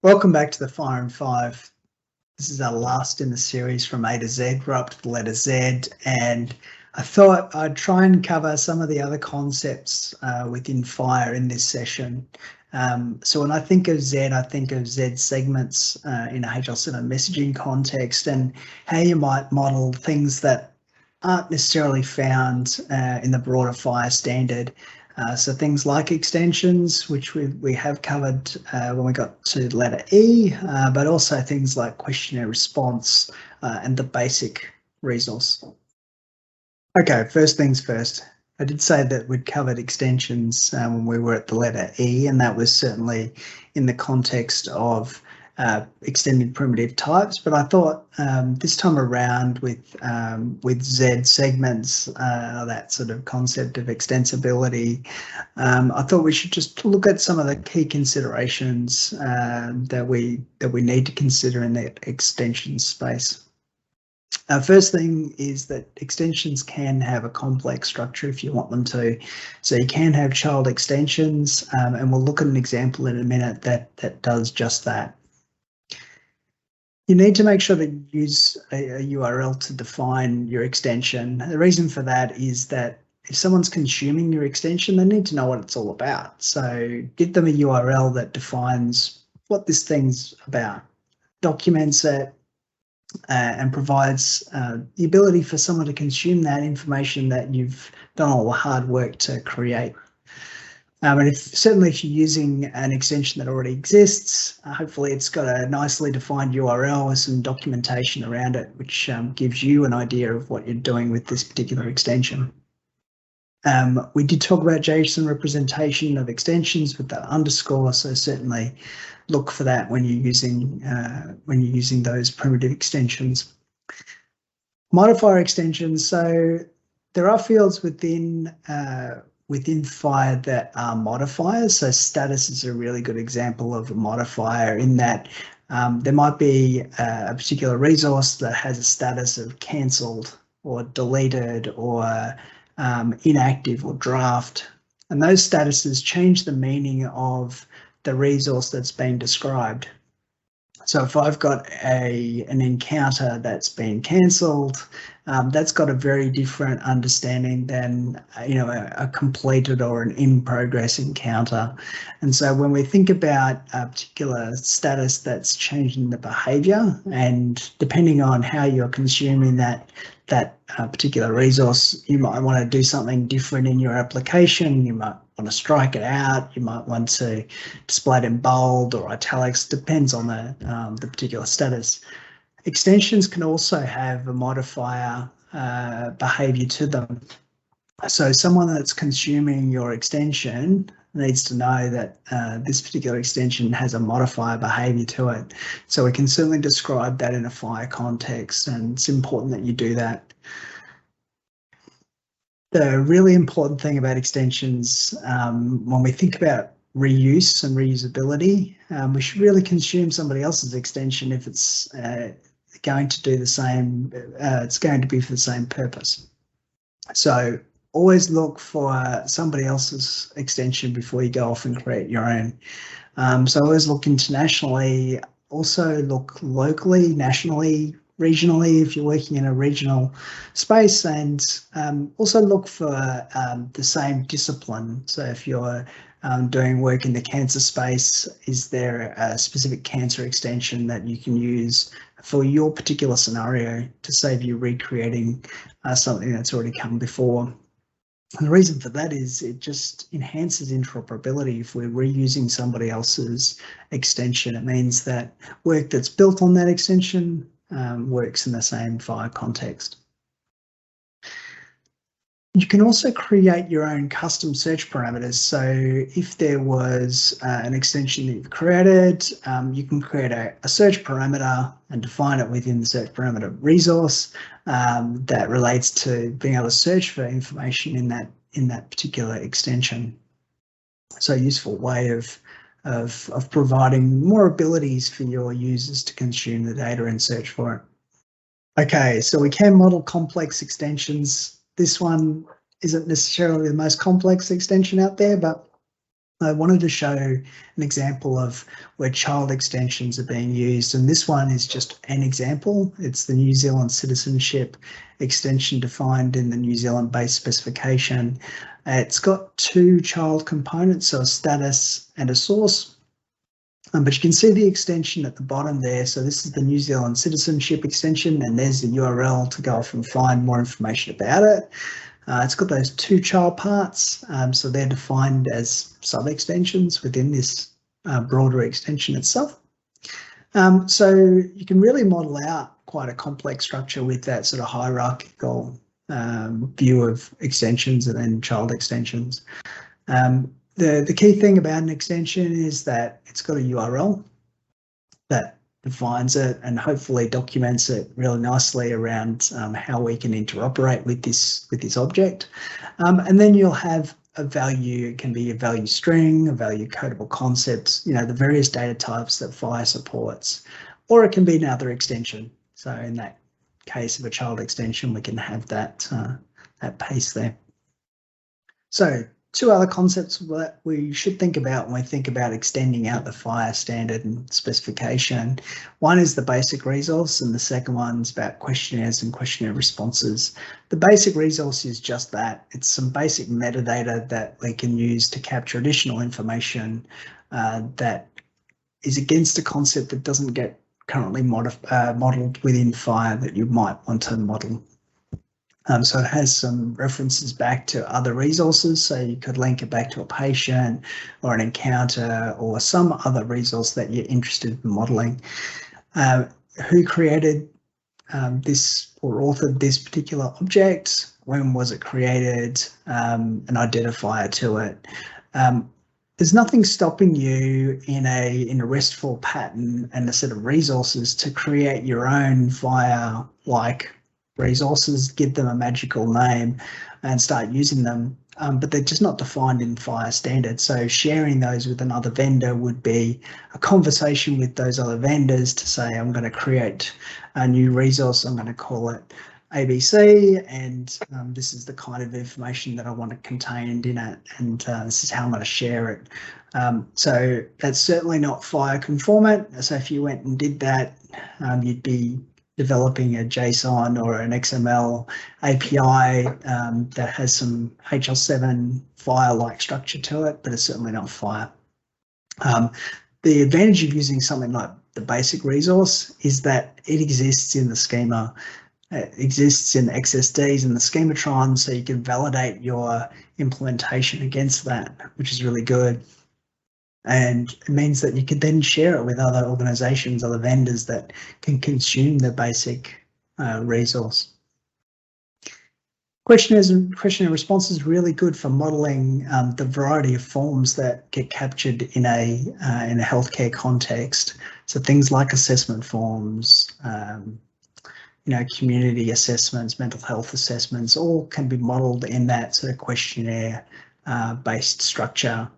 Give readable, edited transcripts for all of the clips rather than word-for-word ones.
Welcome back to the FHIR in 5. This is our last in the series from A to Z. We're up to the letter Z, and I thought I'd try and cover some of the other concepts within FHIR in this session. So when I think of Z, I think of Z segments in a HL7 messaging context and how you might model things that aren't necessarily found in the broader FHIR standard. So things like extensions, which we have covered when we got to letter E, but also things like questionnaire response and the basic resource. Okay, first things first. I did say that we'd covered extensions when we were at the letter E, and that was certainly in the context of extended primitive types, but I thought this time around with Z segments, that sort of concept of extensibility, I thought we should just look at some of the key considerations that we need to consider in the extension space. First thing is that extensions can have a complex structure if you want them to. So you can have child extensions, and we'll look at an example in a minute that does just that. You need to make sure that you use a URL to define your extension. The reason for that is that if someone's consuming your extension, they need to know what it's all about. So give them a URL that defines what this thing's about, documents it, and provides the ability for someone to consume that information that you've done all the hard work to create. And certainly if you're using an extension that already exists, hopefully it's got a nicely defined URL with some documentation around it, which gives you an idea of what you're doing with this particular extension. We did talk about JSON representation of extensions with that underscore, so certainly look for that when you're using those primitive extensions. Modifier extensions. So there are fields within FHIR that are modifiers. So status is a really good example of a modifier in that there might be a particular resource that has a status of cancelled or deleted or inactive or draft. And those statuses change the meaning of the resource that's being described. So if I've got an encounter that's been cancelled, that's got a very different understanding than a completed or an in-progress encounter. And so when we think about a particular status that's changing the behaviour, and depending on how you're consuming that particular resource, you might want to do something different in your application. You might want to strike it out. You might want to display it in bold or italics. Depends on the particular status. Extensions can also have a modifier behavior to them. So someone that's consuming your extension needs to know that this particular extension has a modifier behavior to it. So we can certainly describe that in a FHIR context, and it's important that you do that. The really important thing about extensions, when we think about reuse and reusability, we should really consume somebody else's extension if it's going to do the same, it's going to be for the same purpose. So always look for somebody else's extension before you go off and create your own. So always look internationally, also look locally, nationally, regionally if you're working in a regional space, and also look for the same discipline. So if you're doing work in the cancer space, is there a specific cancer extension that you can use for your particular scenario to save you recreating something that's already come before? And the reason for that is it just enhances interoperability. If we're reusing somebody else's extension, it means that work that's built on that extension works in the same FHIR context. You can also create your own custom search parameters. So if there was an extension that you've created, you can create a search parameter and define it within the search parameter resource that relates to being able to search for information in that particular extension. So a useful way of providing more abilities for your users to consume the data and search for it. Okay, so we can model complex extensions. This one isn't necessarily the most complex extension out there, but I wanted to show an example of where child extensions are being used, and this one is just an example. It's the New Zealand citizenship extension defined in the New Zealand-based specification. It's got two child components, so a status and a source. But you can see the extension at the bottom there. So this is the New Zealand citizenship extension, and there's the URL to go off and find more information about it. It's got those two child parts, so they're defined as sub-extensions within this broader extension itself. So you can really model out quite a complex structure with that sort of hierarchical view of extensions and then child extensions. The key thing about an extension is that it's got a URL that defines it and hopefully documents it really nicely around how we can interoperate with this object. And then you'll have a value. It can be a value string, a value codable concept, you know, the various data types that FHIR supports, or it can be another extension. So in that case of a child extension, we can have that pace there. So two other concepts that we should think about when we think about extending out the FHIR standard and specification. One is the basic resource, and the second one's about questionnaires and questionnaire responses. The basic resource is just that. It's some basic metadata that we can use to capture additional information that is against a concept that doesn't get currently modeled within FHIR that you might want to model. So it has some references back to other resources, so you could link it back to a patient or an encounter or some other resource that you're interested in modeling. Who created this or authored this particular object? When was it created? An identifier to it. There's nothing stopping you in a RESTful pattern and a set of resources to create your own FHIR-like resources, give them a magical name and start using them, but they're just not defined in FHIR standard. So sharing those with another vendor would be a conversation with those other vendors to say, I'm going to create a new resource, I'm going to call it ABC, and this is the kind of information that I want it contained in it, and this is how I'm going to share it. So that's certainly not FHIR conformant. So if you went and did that, you'd be developing a JSON or an XML API that has some HL7 FHIR-like structure to it, but it's certainly not FHIR. The advantage of using something like the basic resource is that it exists in the schema. It exists in the XSDs and the schematron, so you can validate your implementation against that, which is really good. And it means that you could then share it with other organizations, other vendors that can consume the basic resource. Questionnaires and questionnaire responses are really good for modeling the variety of forms that get captured in a healthcare context. So things like assessment forms, you know, community assessments, mental health assessments, all can be modeled in that sort of questionnaire based structure.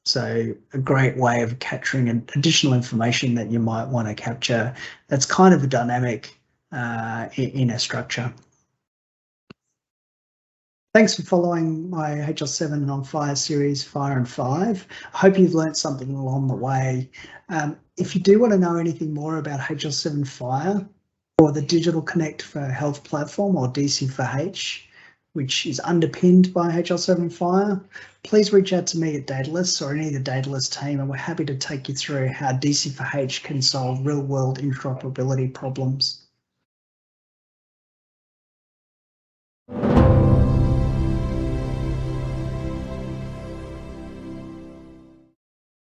So a great way of capturing additional information that you might want to capture that's kind of a dynamic in a structure. Thanks for following my HL7 on FHIR series, FHIR and 5. I hope you've learned something along the way. If you do want to know anything more about HL7 FHIR or the Digital Connect for Health platform, or DC4H, which is underpinned by HL7 FHIR, please reach out to me at Dedalus or any of the Dedalus team, and we're happy to take you through how DC4H can solve real-world interoperability problems.